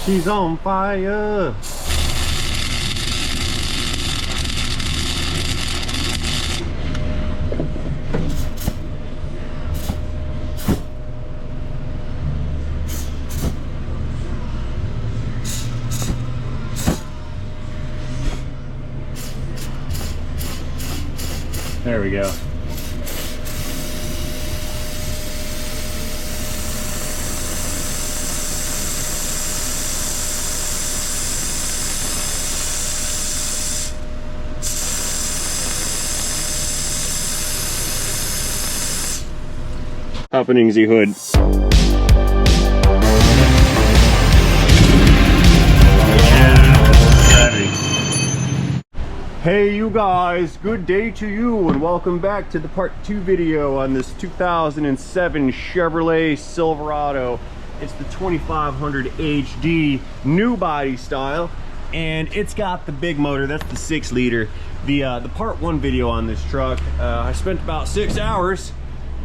She's on fire. There we go. Happenings, hood. Hey you guys, good day to you and welcome back to the part 2 video on this 2007 Chevrolet Silverado. It's the 2500 HD new body style and it's got the big motor. That's the 6-liter. The part 1 video on this truck, I spent about 6 hours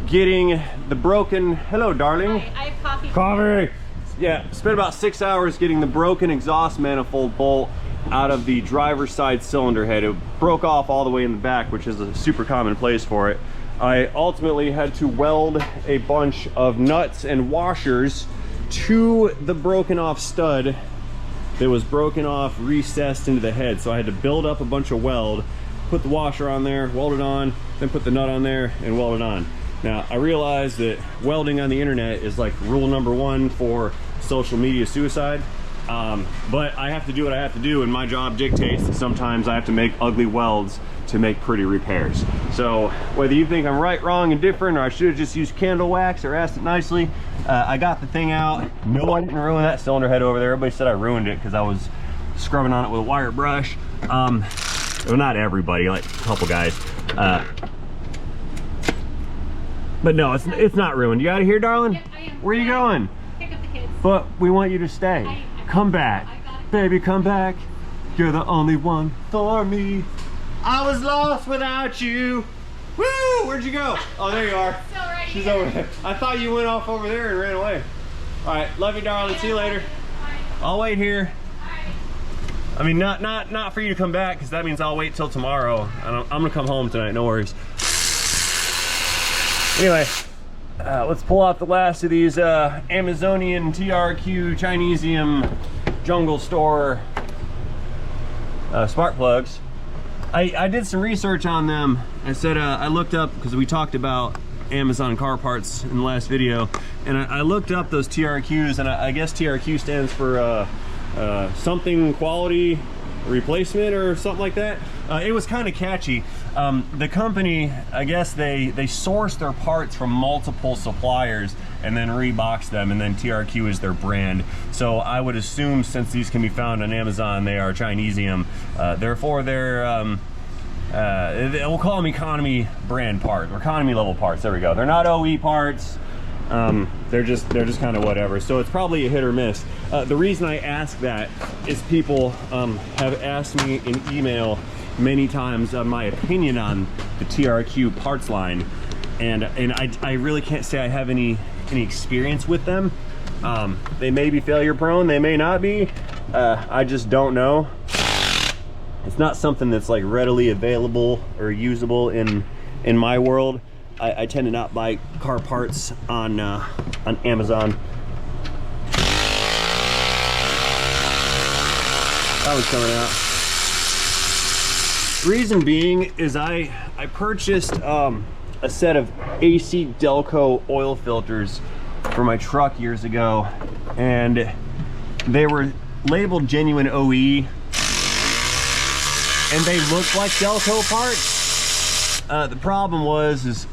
getting the broken, hello darling. Hi, I have coffee. Coffee! Yeah, spent about 6 hours getting the broken exhaust manifold bolt out of the driver's side cylinder head. It broke off all the way in the back, which is a super common place for it. I ultimately had to weld a bunch of nuts and washers to the broken off stud that was broken off, recessed into the head. So I had to build up a bunch of weld, put the washer on there, weld it on, then put the nut on there and weld it on. Now, I realize that welding on the internet is like rule number 1 for social media suicide. But I have to do what I have to do, and my job dictates that sometimes I have to make ugly welds to make pretty repairs. So whether you think I'm right, wrong, and different, or I should have just used candle wax or asked it nicely, I got the thing out. No, I didn't ruin that cylinder head over there. Everybody said I ruined it because I was scrubbing on it with a wire brush. Well, not everybody, like a couple guys. But no, it's not ruined. You out of here, darling? Yep, I am. Where are you going? Pick up the kids. But we want you to stay. Come back. Baby, come back. You're the only one for me. I was lost without you. Woo! Where'd you go? Oh, there you are. Still right She's here. over there. I thought you went off over there and ran away. All right, love you, darling. See you later. I'll wait here. I mean, not for you to come back, because that means I'll wait till tomorrow. I'm gonna come home tonight. No worries. Anyway, let's pull out the last of these Amazonian TRQ Chinesium jungle store spark plugs. I did some research on them. I said I looked up, because we talked about Amazon car parts in the last video, and I looked up those TRQs, and I guess TRQ stands for something quality replacement or something like that. It was kind of catchy. The company, I guess they source their parts from multiple suppliers and then rebox them, and then TRQ is their brand. So I would assume, since these can be found on Amazon, they are Chinesium. Therefore they're we'll call them economy brand parts, or economy level parts. There we go. They're not OE parts. They're just kind of whatever. So it's probably a hit or miss. The reason I ask that is people have asked me in email many times my opinion on the TRQ parts line, and I really can't say I have any experience with them. They may be failure prone, they may not be. I just don't know. It's not something that's like readily available or usable in my world. I tend to not buy car parts on Amazon. That was coming out. Reason being is I purchased a set of AC Delco oil filters for my truck years ago, and they were labeled genuine OE, and they looked like Delco parts. The problem is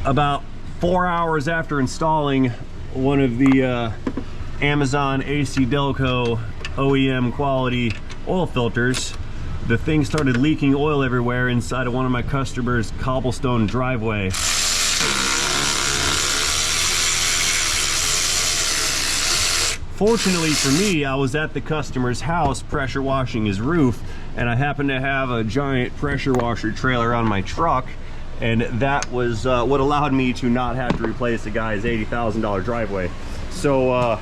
about 4 hours after installing one of the Amazon AC Delco OEM quality oil filters, the thing started leaking oil everywhere inside of one of my customers' cobblestone driveway. Fortunately for me, I was at the customer's house pressure washing his roof, and I happened to have a giant pressure washer trailer on my truck, and that was what allowed me to not have to replace the guy's $80,000 driveway. So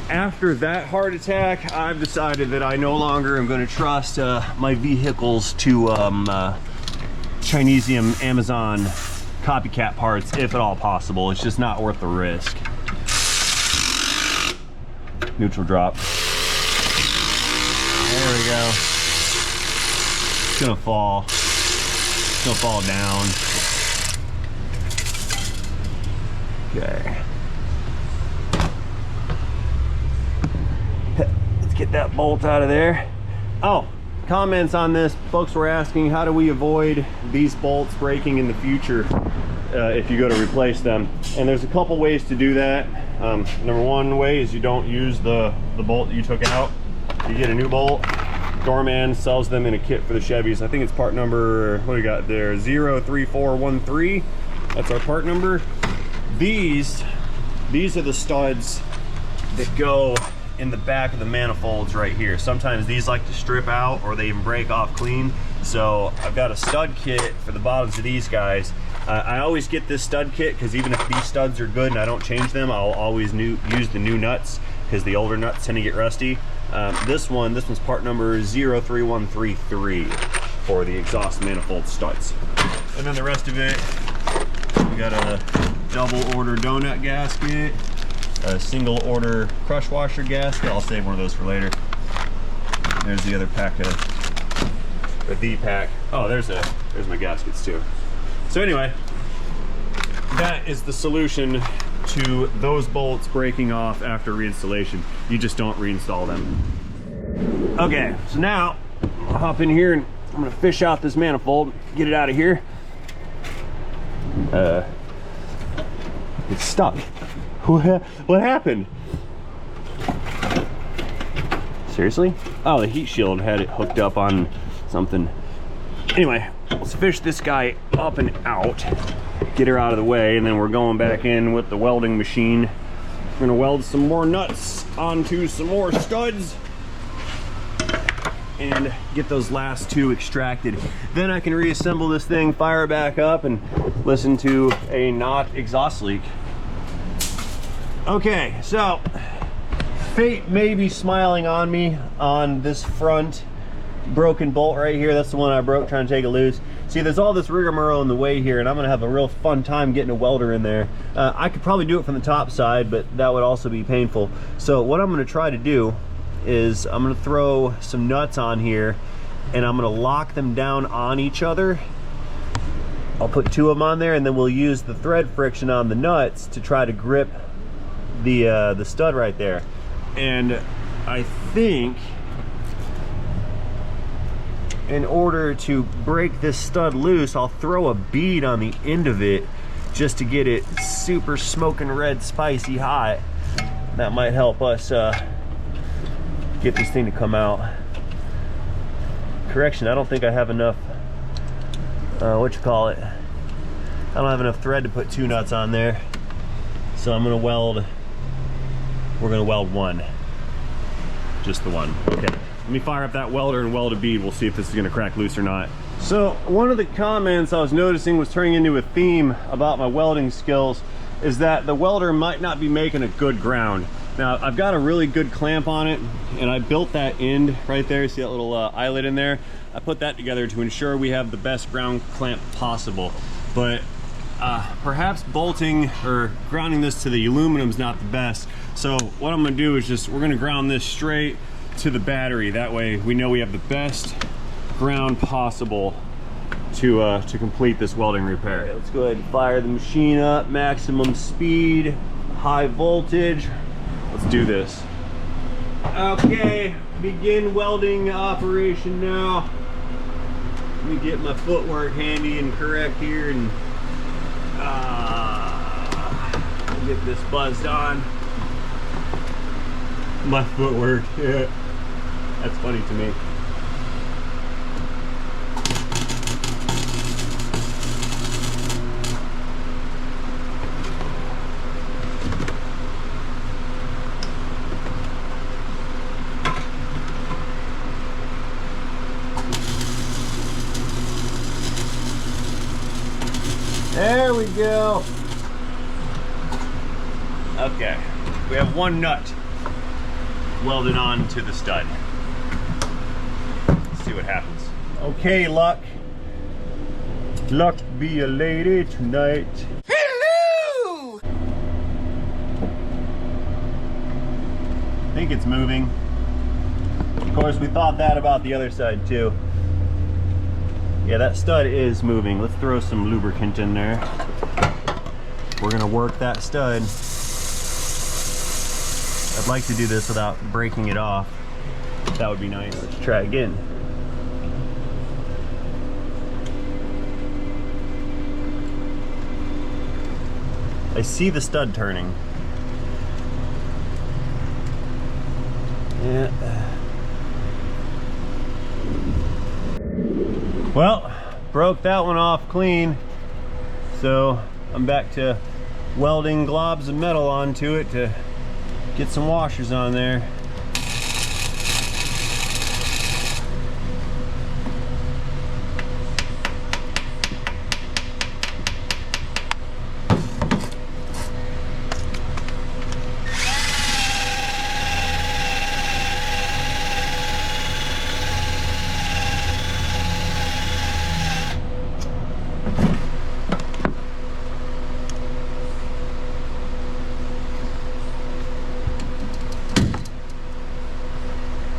after that heart attack, I've decided that I no longer am going to trust my vehicles to Chinesium Amazon copycat parts, if at all possible. It's just not worth the risk. Neutral drop. There we go. It's gonna fall. It's gonna fall down. Okay. Let's get that bolt out of there. Oh, comments on this. Folks were asking, how do we avoid these bolts breaking in the future if you go to replace them? And there's a couple ways to do that. Number one way is you don't use the bolt that you took out. You get a new bolt. Doorman sells them in a kit for the Chevys. I think it's part number, what do we got there? 03413. That's our part number. These are the studs that go in the back of the manifolds right here. Sometimes these like to strip out or they even break off clean. So I've got a stud kit for the bottoms of these guys. I always get this stud kit because even if these studs are good and I don't change them, I'll always use the new nuts because the older nuts tend to get rusty. This one's part number 03133 for the exhaust manifold studs. And then the rest of it, we got a double order donut gasket, a single order crush washer gasket. I'll save one of those for later. There's the other pack or the pack. Oh, there's my gaskets too. So anyway, that is the solution to those bolts breaking off after reinstallation. You just don't reinstall them. Okay, so now I'll hop in here and I'm gonna fish out this manifold, get it out of here. It's stuck. What happened? Seriously? Oh, the heat shield had it hooked up on something. Anyway, let's fish this guy up and out, get her out of the way, and then we're going back in with the welding machine. We're gonna weld some more nuts onto some more studs and get those last two extracted. Then I can reassemble this thing, fire it back up, and listen to a not exhaust leak. Okay, so fate may be smiling on me on this front broken bolt right here. That's the one I broke trying to take it loose. See, there's all this rigmarole in the way here, and I'm gonna have a real fun time getting a welder in there. I could probably do it from the top side, but that would also be painful. So what I'm gonna try to do is I'm gonna throw some nuts on here and I'm gonna lock them down on each other. I'll put two of them on there, and then we'll use the thread friction on the nuts to try to grip the stud right there. And I think in order to break this stud loose, I'll throw a bead on the end of it just to get it super smoking red, spicy hot. That might help us get this thing to come out. Correction, I don't think I have enough, I don't have enough thread to put two nuts on there. So we're gonna weld one. Just the one. Okay. Let me fire up that welder and weld a bead. We'll see if this is gonna crack loose or not. So one of the comments I was noticing was turning into a theme about my welding skills is that the welder might not be making a good ground. Now I've got a really good clamp on it, and I built that end right there. See that little eyelet in there? I put that together to ensure we have the best ground clamp possible. But perhaps bolting or grounding this to the aluminum is not the best. So what I'm gonna do is we're gonna ground this straight to the battery. That way we know we have the best ground possible to complete this welding repair. Okay, let's go ahead and fire the machine up, maximum speed, high voltage. Let's do this. Okay, begin welding operation now. Let me get my footwork handy and correct here and get this buzzed on. My footwork, yeah. That's funny to me. There we go. Okay, we have one nut. welded on to the stud. Let's see what happens. Okay, Luck. Luck be a lady tonight. Hello! I think it's moving. Of course, we thought that about the other side too. Yeah, that stud is moving. Let's throw some lubricant in there. We're gonna work that stud. I'd like to do this without breaking it off. That would be nice. Let's try again. I see the stud turning. Yeah. Well, broke that one off clean. So I'm back to welding globs of metal onto it to get some washers on there.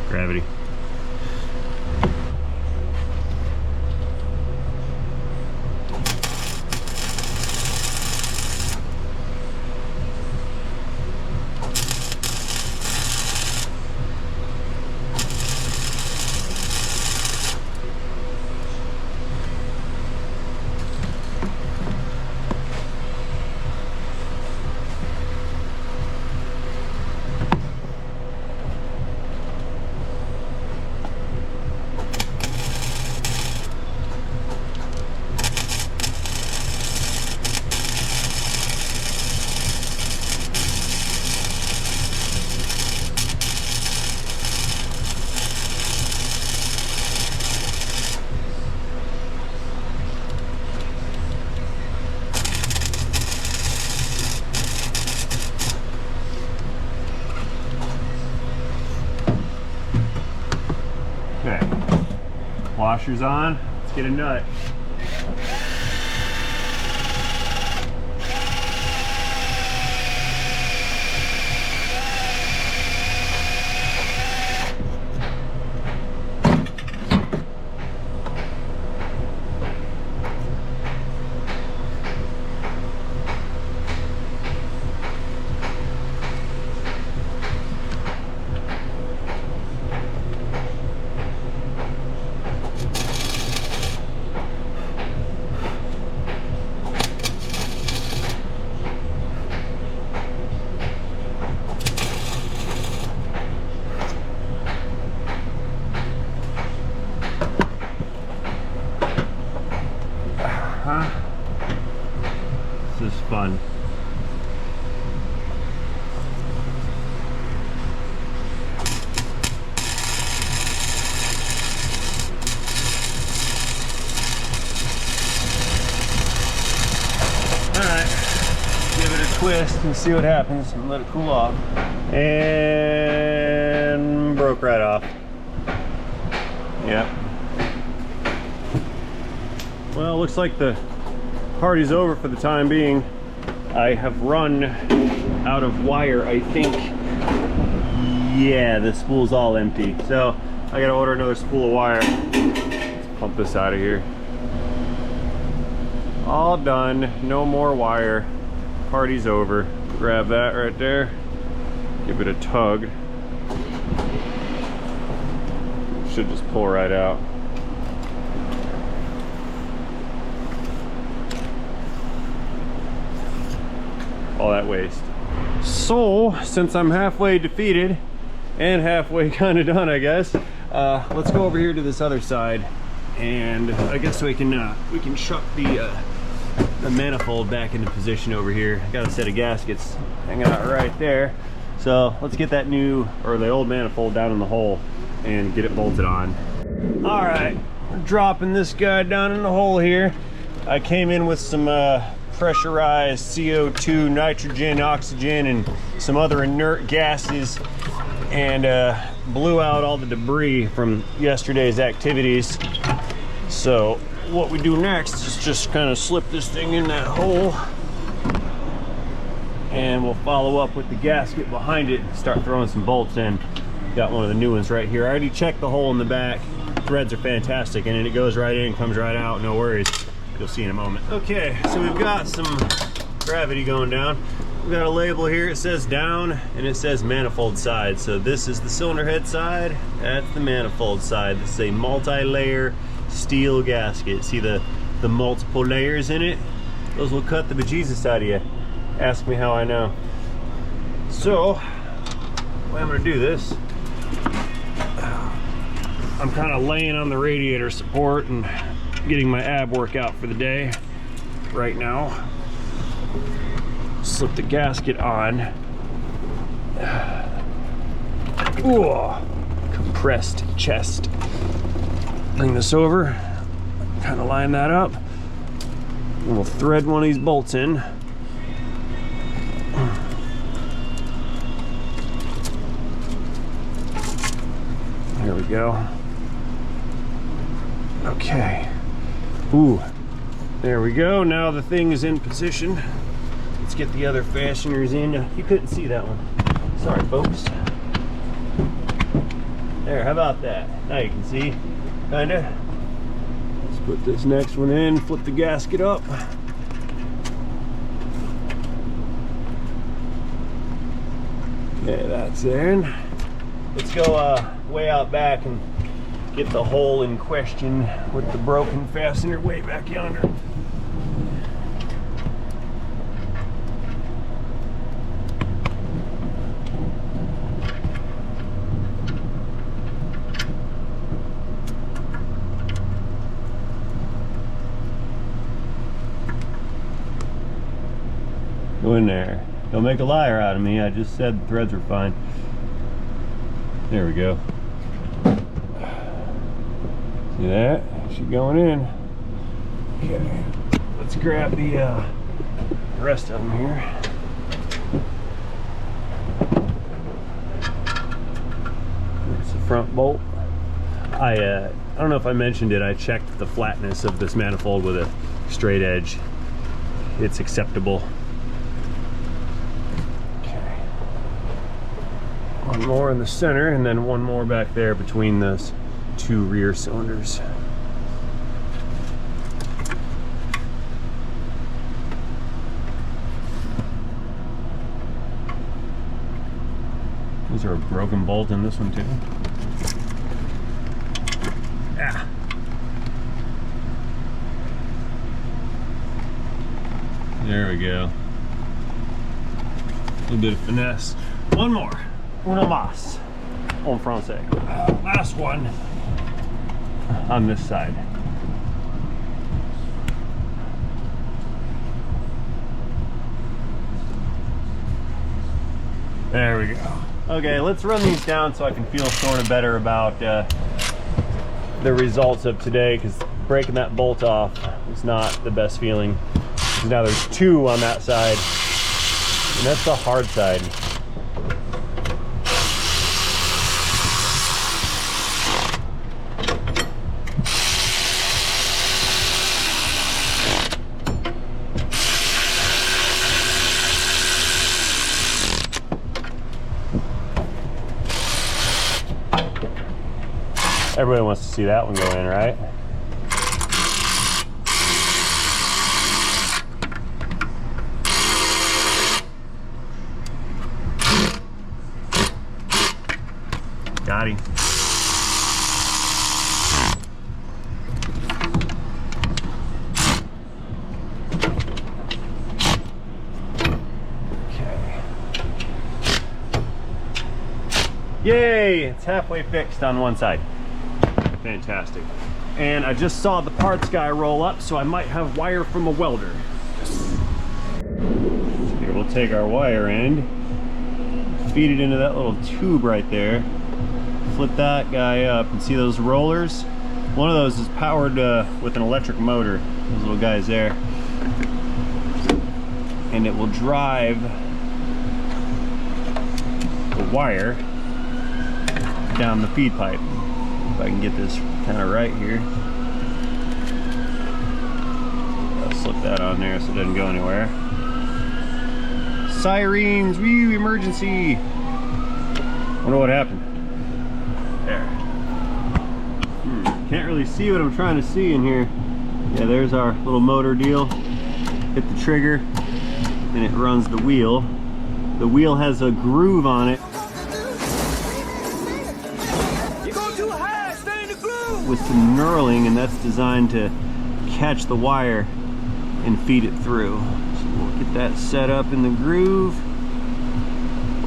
Gravity. Washers on, let's get a nut. This is fun. Alright, give it a twist and see what happens and let it cool off. And broke right off. Yep. Well, looks like the party's over for the time being. I have run out of wire, I think. Yeah, the spool's all empty. So I gotta order another spool of wire. Let's pump this out of here. All done, no more wire. Party's over. Grab that right there. Give it a tug. Should just pull right out. All that waste. So, since I'm halfway defeated and halfway kind of done, I guess, let's go over here to this other side, and I guess we can chuck the manifold back into position over here. I got a set of gaskets hanging out right there, so let's get that new or the old manifold down in the hole and get it bolted on. All right, we're dropping this guy down in the hole here. I came in with some pressurized CO2, nitrogen, oxygen, and some other inert gases. and blew out all the debris from yesterday's activities. So what we do next is just kind of slip this thing in that hole, and we'll follow up with the gasket behind it and start throwing some bolts in. Got one of the new ones right here. I already checked the hole in the back. Threads are fantastic, and it goes right in, comes right out, no worries. You'll see in a moment. Okay, so we've got some gravity going down. We've got a label here, it says down, and it says manifold side. So this is the cylinder head side, that's the manifold side. This is a multi-layer steel gasket. See the multiple layers in it? Those will cut the bejesus out of you. Ask me how I know. So, the way I'm gonna do this, I'm kind of laying on the radiator support and getting my ab workout for the day right now. Slip the gasket on. Ooh, compressed chest. Bring this over, kind of line that up, and we'll thread one of these bolts in. There we go. Okay. Ooh, there we go. Now the thing is in position. Let's get the other fasteners in. You couldn't see that one. Sorry, folks. There, how about that? Now you can see, kinda. Let's put this next one in, flip the gasket up. Okay, that's in. Let's go way out back and get the hole in question with the broken fastener way back yonder. Go in there. Don't make a liar out of me. I just said the threads were fine. There we go. See that? She going in. Okay. Let's grab the rest of them here. There's the front bolt. I don't know if I mentioned it. I checked the flatness of this manifold with a straight edge. It's acceptable. Okay. One more in the center, and then one more back there between those two rear cylinders. Is there a broken bolt in this one too? Ah. There we go. A little bit of finesse. One more. Una más. En français. Last one. On this side. There we go. Okay, let's run these down so I can feel sort of better about the results of today, because breaking that bolt off is not the best feeling. Now there's two on that side, and that's the hard side. Everybody wants to see that one go in, right? Got him. Okay. Yay! It's halfway fixed on one side. Fantastic. And I just saw the parts guy roll up, so I might have wire from a welder. Here, we'll take our wire end, feed it into that little tube right there, flip that guy up, and see those rollers? One of those is powered with an electric motor, those little guys there. And it will drive the wire down the feed pipe. If I can get this kind of right here. I'll slip that on there so it doesn't go anywhere. Sirens, woo, emergency. Wonder what happened. There. Can't really see what I'm trying to see in here. Yeah, there's our little motor deal. Hit the trigger and it runs the wheel. The wheel has a groove on it with some knurling, and that's designed to catch the wire and feed it through. So we'll get that set up in the groove,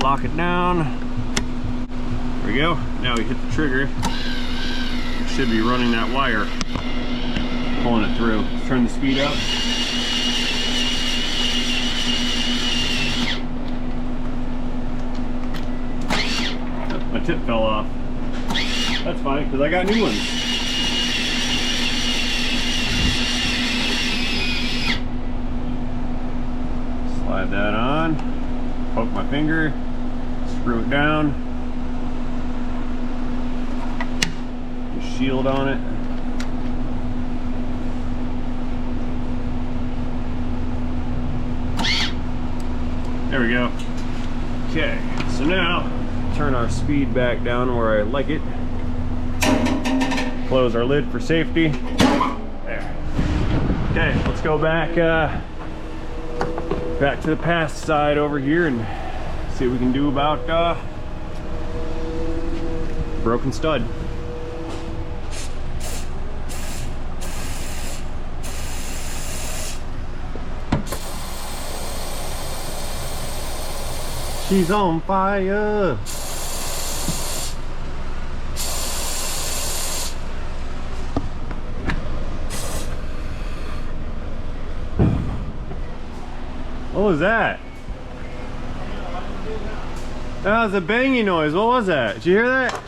lock it down. There we go. Now we hit the trigger. It should be running that wire, pulling it through. Let's turn the speed up. Oh, my tip fell off. That's fine, because I got new ones. Slide that on, poke my finger, screw it down, put a shield on it. There we go. Okay, so now turn our speed back down where I like it. Close our lid for safety. There. Okay, let's go back back to the past side over here and see what we can do about broken stud. She's on fire. What was that? That was a banging noise. What was that? Did you hear that?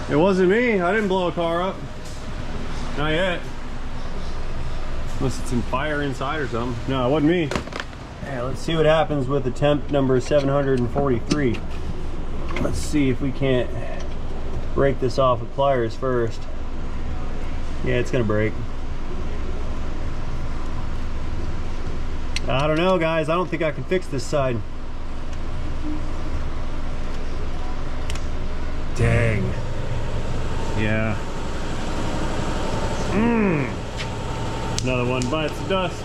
It wasn't me. I didn't blow a car up. Not yet. Unless it's in fire inside or something. No, it wasn't me. Yeah, let's see what happens with attempt number 743. Let's see if we can't break this off with pliers first. Yeah, it's gonna break. I don't know, guys. I don't think I can fix this side. Dang. Yeah. Another one bites the dust.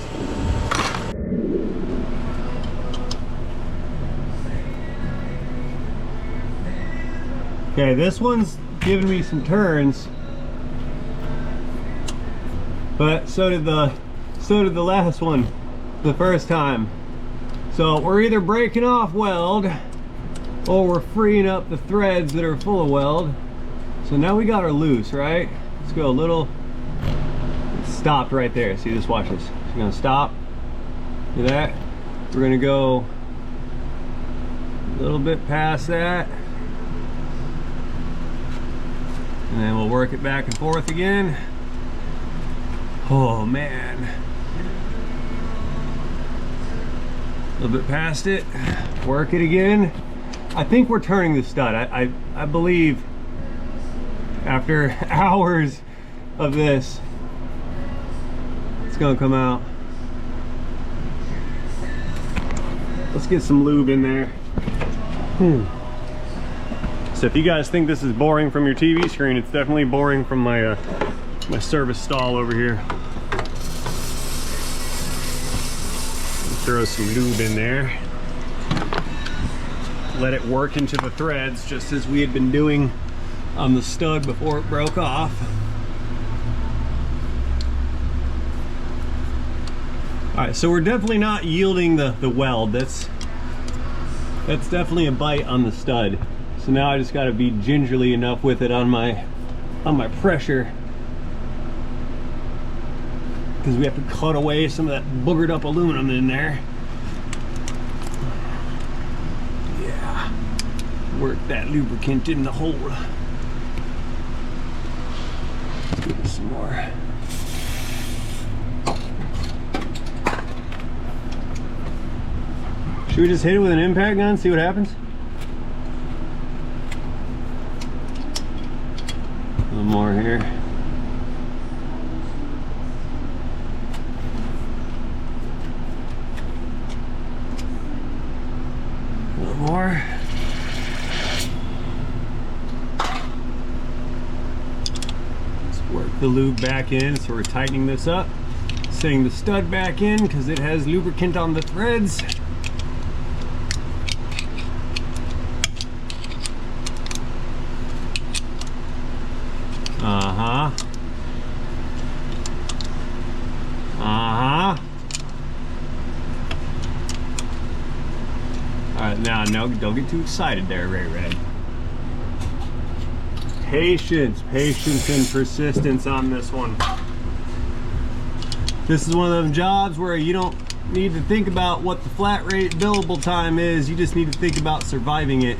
Okay, this one's giving me some turns, but so did the last one the first time. So we're either breaking off weld or we're freeing up the threads that are full of weld. So now we got her loose, right? Let's go a little. It's stopped right there. See, just watch this. It's gonna stop. See that? We're gonna go a little bit past that, and then we'll work it back and forth again. Oh man. A little bit past it, work it again. I think we're turning the stud. I believe after hours of this, it's gonna come out. Let's get some lube in there. So if you guys think this is boring from your TV screen, it's definitely boring from my my service stall over here. Throw some lube in there. Let it work into the threads just as we had been doing on the stud before it broke off. Alright, so we're definitely not yielding the weld. That's definitely a bite on the stud. So now I just got to be gingerly enough with it on my pressure, because we have to cut away some of that boogered up aluminum in there. Yeah, work that lubricant in the hole. Let's give it some more. Should we just hit it with an impact gun, see what happens? little more here. A little more. Let's work the lube back in, so we're tightening this up. Setting the stud back in because it has lubricant on the threads. Uh-huh. Uh-huh. Alright, now don't get too excited there, Ray Red. Patience and persistence on this one. This is one of those jobs where you don't need to think about what the flat rate billable time is, you just need to think about surviving it.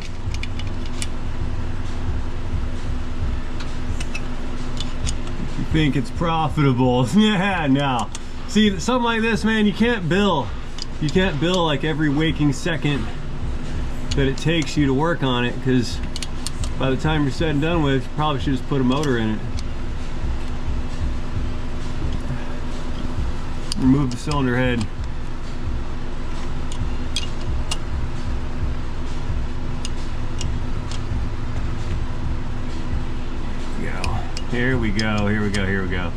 Think it's profitable. Yeah, no. See, something like this, man, you can't bill like every waking second that it takes you to work on it, because by the time you're said and done with, you probably should just put a motor in it. Remove the cylinder head. Here we go, here we go, here we go.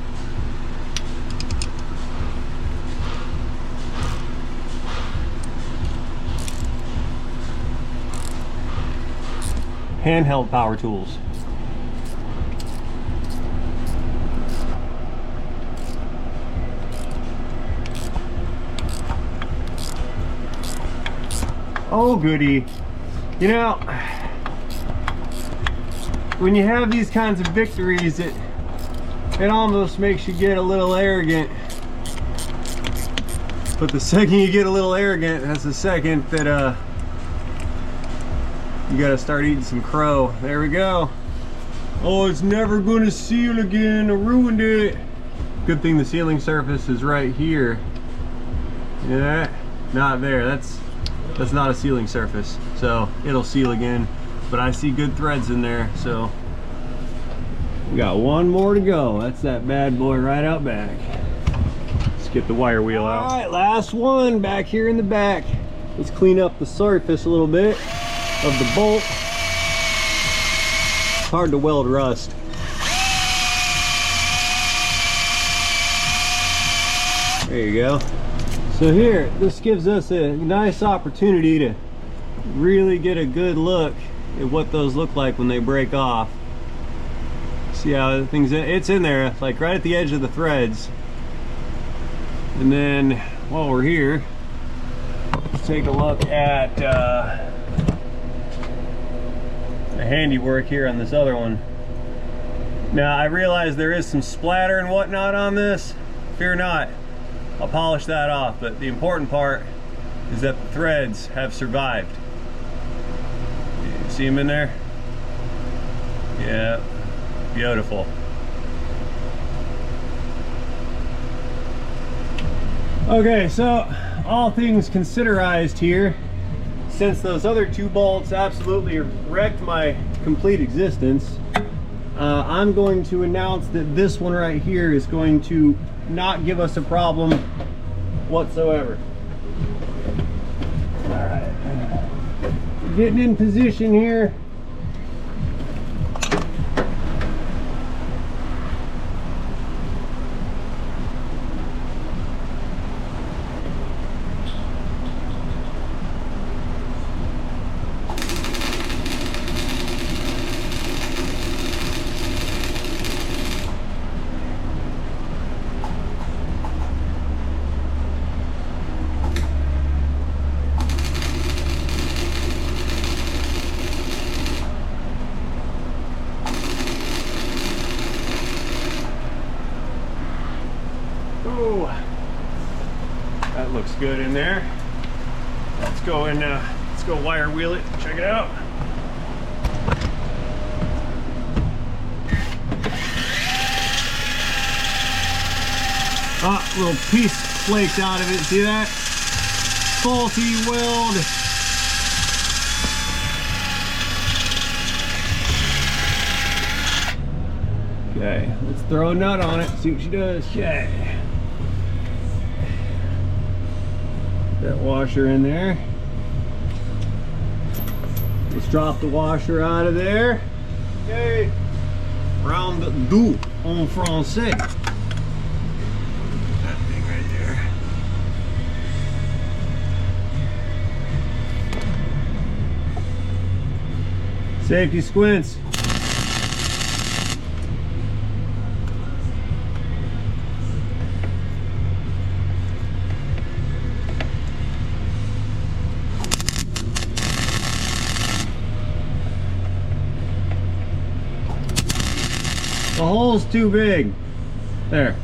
Handheld power tools. Oh goody. You know, when you have these kinds of victories, it almost makes you get a little arrogant. But the second you get a little arrogant, that's the second that you gotta start eating some crow. There we go. Oh, it's never gonna seal again. I ruined it. Good thing the sealing surface is right here. Yeah, not there. That's not a sealing surface, so it'll seal again. But I see good threads in there, so we got one more to go. That's that bad boy right out back. Let's get the wire wheel out. All right, last one back here in the back. Let's clean up the surface a little bit of the bolt. It's hard to weld rust. There you go. So here, this gives us a nice opportunity to really get a good look at what those look like when they break off. See how it's in there, like right at the edge of the threads. And then while we're here, let's take a look at the handiwork here on this other one. Now I realize there is some splatter and whatnot on this. Fear not, I'll polish that off, but the important part is that the threads have survived. You see them in there? Yeah, beautiful. Okay, so all things considerized here, since those other two bolts absolutely wrecked my complete existence, I'm going to announce that this one right here is going to not give us a problem whatsoever. All right, getting in position here. That looks good in there. Let's go and let's go wire wheel it. Check it out. Ah, little piece flaked out of it. See that? Faulty weld. Okay, let's throw a nut on it, see what she does. Okay. That washer in there. Let's drop the washer out of there. Okay. Round the dos en français. That thing right there. Safety squints. The hole's too big. There.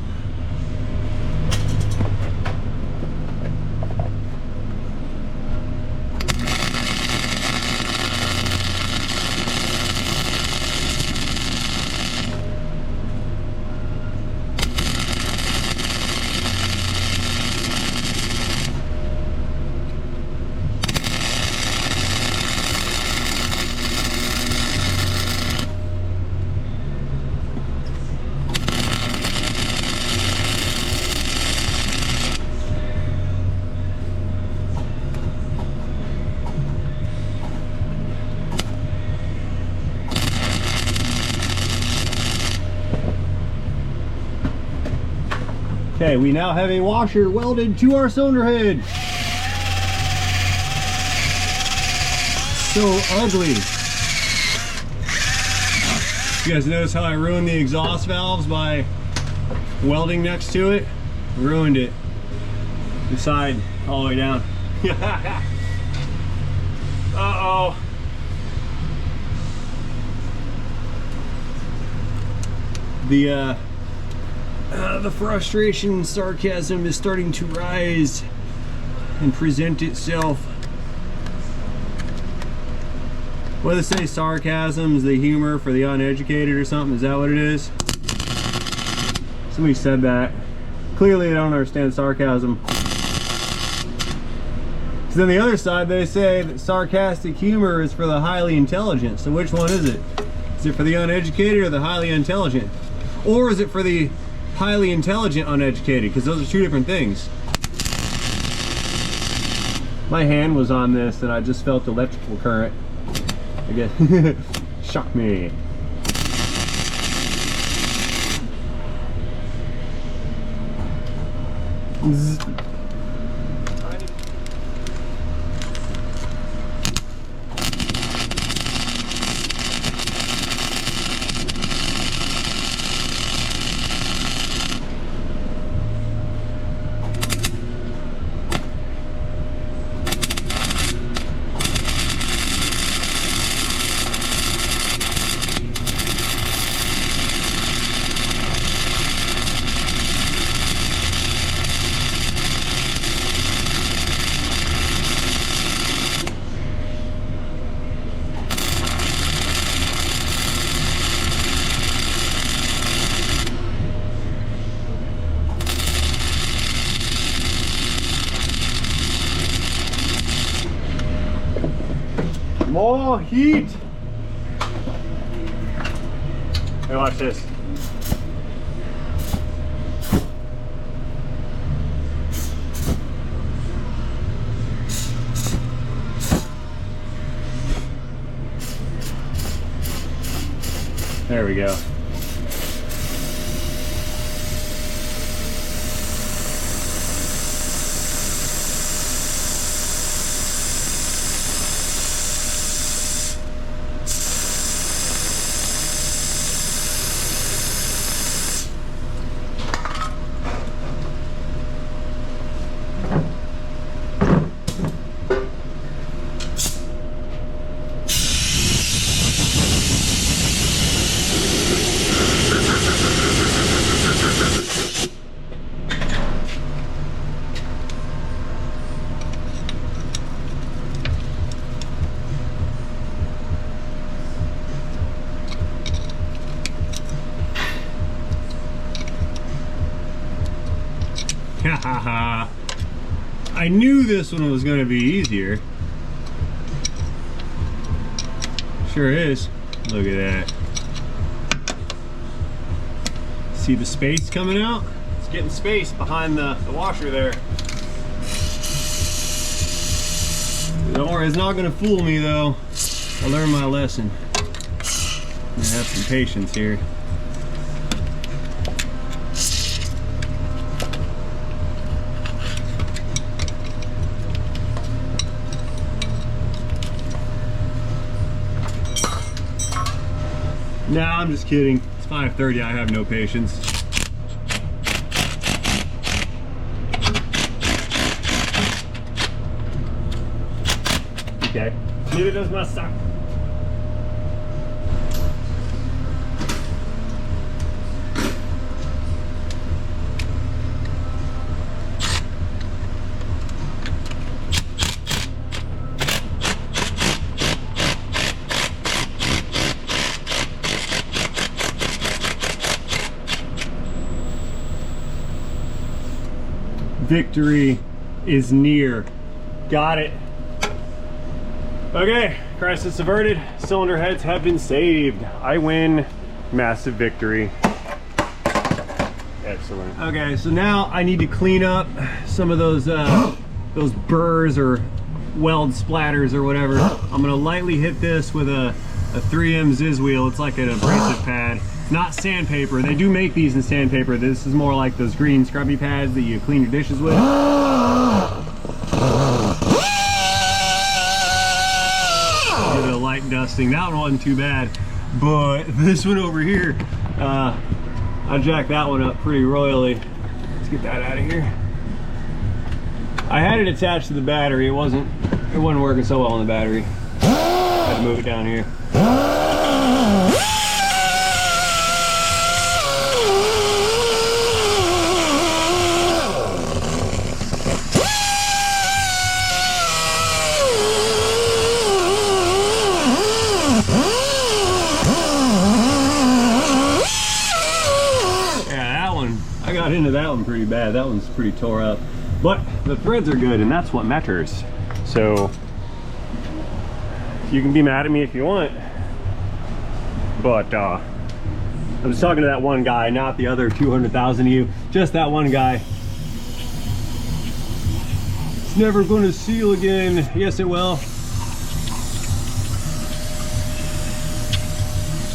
Okay, we now have a washer welded to our cylinder head. So ugly. You guys notice how I ruined the exhaust valves by welding next to it? Ruined it. The side all the way down. Uh-oh. The frustration and sarcasm is starting to rise and present itself. What do they say, sarcasm is the humor for the uneducated or something? Is that what it is? Somebody said that. Clearly they don't understand sarcasm. Because on the other side they say that sarcastic humor is for the highly intelligent. So which one is it? Is it for the uneducated or the highly intelligent? Or is it for the highly intelligent uneducated? Because those are two different things. My hand was on this and I just felt electrical current. I guess. Shock me. Zzz. More heat. Hey, watch this. There we go. I knew this one was going to be easier. Sure is. Look at that. See the space coming out? It's getting space behind the washer there. Don't worry, it's not gonna fool me though. I learned my lesson. I'm gonna have some patience here. Nah, I'm just kidding. It's 5:30, I have no patience. Okay, neither does my sock. Victory is near. Got it. Okay, crisis averted. Cylinder heads have been saved. I win. Massive victory. Excellent. Okay, so now I need to clean up some of those burrs or weld splatters or whatever. I'm gonna lightly hit this with a 3M Ziz wheel. It's like an abrasive pad. Not sandpaper. They do make these in sandpaper. This is more like those green scrubby pads that you clean your dishes with. Give it a light dusting. That one wasn't too bad, but this one over here, I jacked that one up pretty royally. Let's get that out of here. I had it attached to the battery. It wasn't working so well on the battery. I had to move it down here. Into that one pretty bad. That one's pretty tore up, but the threads are good and that's what matters. So you can be mad at me if you want, but I was talking to that one guy, not the other 200,000 of you, just that one guy. It's never going to seal again. Yes, it will.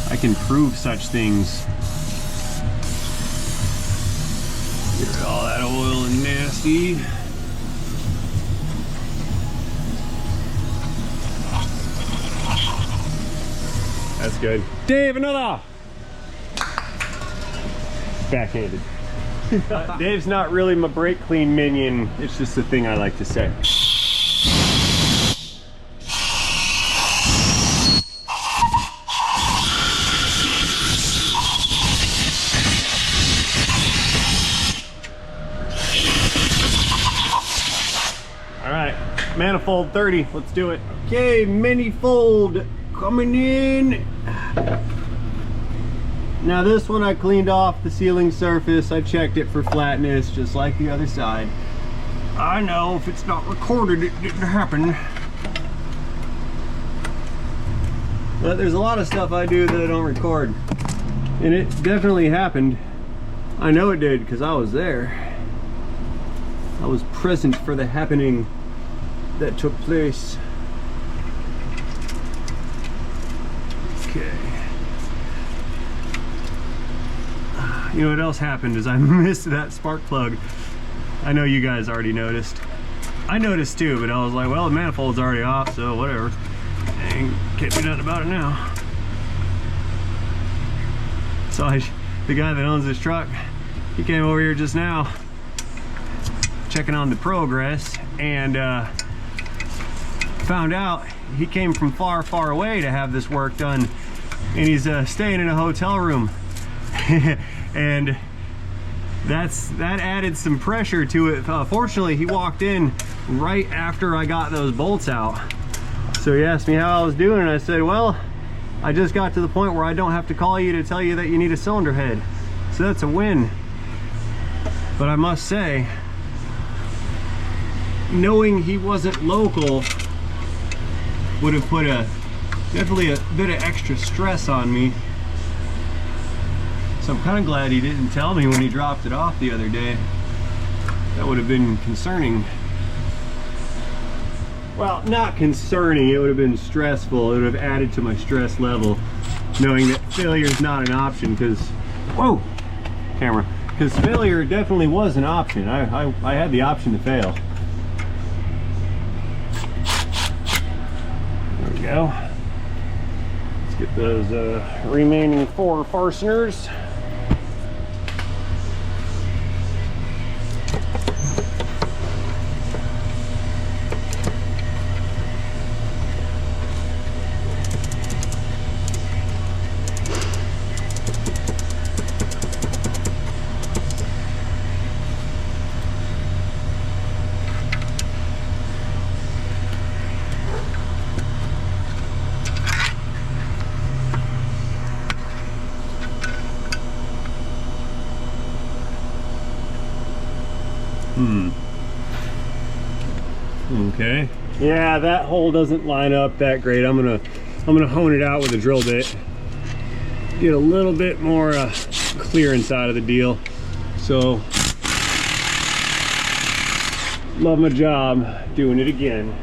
I can prove such things. Get rid of all that oil and nasty. That's good. Dave, another! Backhanded. Dave's not really my brake clean minion. It's just a thing I like to say. Manifold 30, let's do it. Okay, manifold coming in. Now this one I cleaned off the sealing surface. I checked it for flatness, just like the other side. I know if it's not recorded, it didn't happen. But there's a lot of stuff I do that I don't record. And it definitely happened. I know it did, because I was there. I was present for the happening that took place. Okay. You know what else happened is I missed that spark plug. I know you guys already noticed. I noticed too, but I was like, well, the manifold's already off, so whatever. And can't do nothing about it now. So the guy that owns this truck, he came over here just now, checking on the progress, and found out he came from far away to have this work done, and he's staying in a hotel room. And that added some pressure to it. Fortunately, he walked in right after I got those bolts out. So he asked me how I was doing, and I said, well, I just got to the point where I don't have to call you to tell you that you need a cylinder head. So that's a win. But I must say, knowing he wasn't local would have put definitely a bit of extra stress on me. So I'm kind of glad he didn't tell me when he dropped it off the other day. That would have been concerning. Well, not concerning, it would have been stressful. It would have added to my stress level, knowing that failure is not an option, because, whoa, camera, because failure definitely was an option. I had the option to fail. There we go. Let's get those remaining 4 fasteners. Okay. Yeah, that hole doesn't line up that great. I'm gonna hone it out with a drill bit. Get a little bit more clearance out of the deal. So, love my job, doing it again.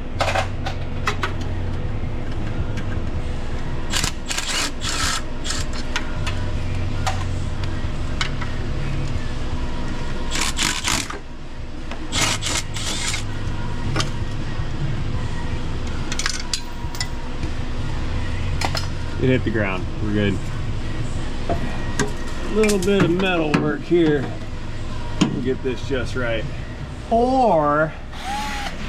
It hit the ground. We're good. A little bit of metal work here. We'll get this just right. Or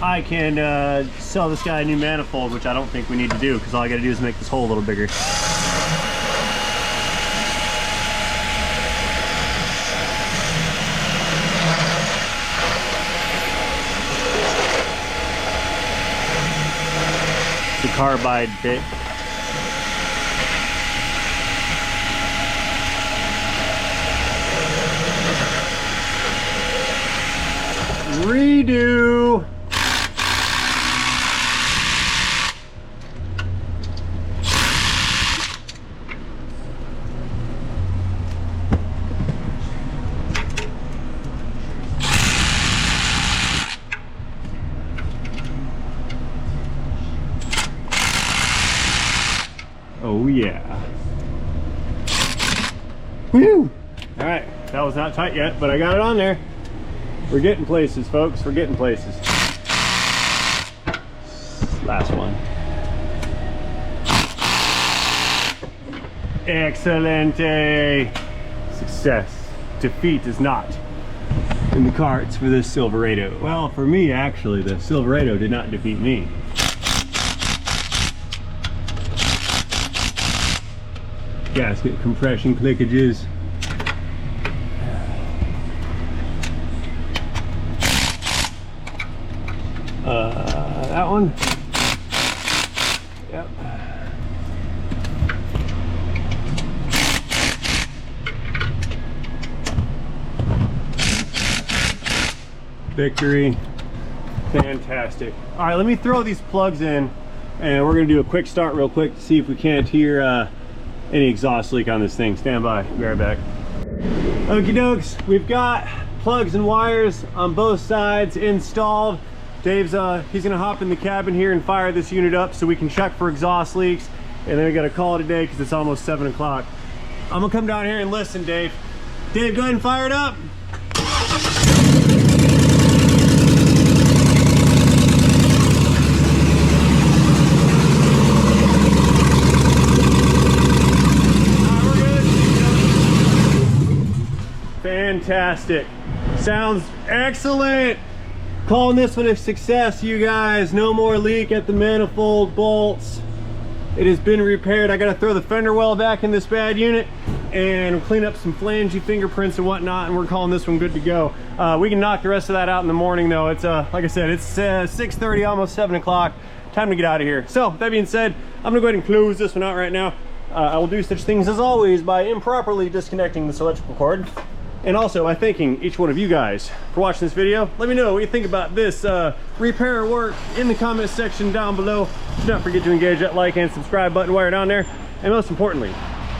I can sell this guy a new manifold, which I don't think we need to do, because all I got to do is make this hole a little bigger. It's a carbide bit. Redo. Oh yeah. Woo! All right, that was not tight yet, but I got it on there. We're getting places, folks. We're getting places. Last one. Excellent. Success. Defeat is not in the cards for this Silverado. Well, for me, actually, the Silverado did not defeat me. Gasket compression clickages. That one. Yep. Victory. Fantastic. All right, let me throw these plugs in, and we're gonna do a quick start real quick to see if we can't hear any exhaust leak on this thing. Stand by, be right back. Okie dokes, we've got plugs and wires on both sides installed. Dave's he's gonna hop in the cabin here and fire this unit up so we can check for exhaust leaks, and then we gotta call it a day because it's almost 7 o'clock. I'm gonna come down here and listen, Dave. Dave, go ahead and fire it up. Fantastic. Sounds excellent. Calling this one a success, you guys. No more leak at the manifold bolts. It has been repaired. I gotta throw the fender well back in this bad unit and clean up some flangey fingerprints and whatnot, and we're calling this one good to go. We can knock the rest of that out in the morning though. It's like I said, it's 6:30, almost 7 o'clock. Time to get out of here. So that being said, I'm gonna go ahead and close this one out right now. I will do such things as always by improperly disconnecting this electrical cord. And also by thanking each one of you guys for watching this video. Let me know what you think about this repair work in the comment section down below. Do not forget to engage that like and subscribe button while you're down there. And most importantly,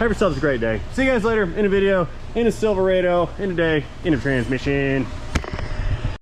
Have yourselves a great day. See you guys later in a video, in a Silverado, in a day, in a transmission.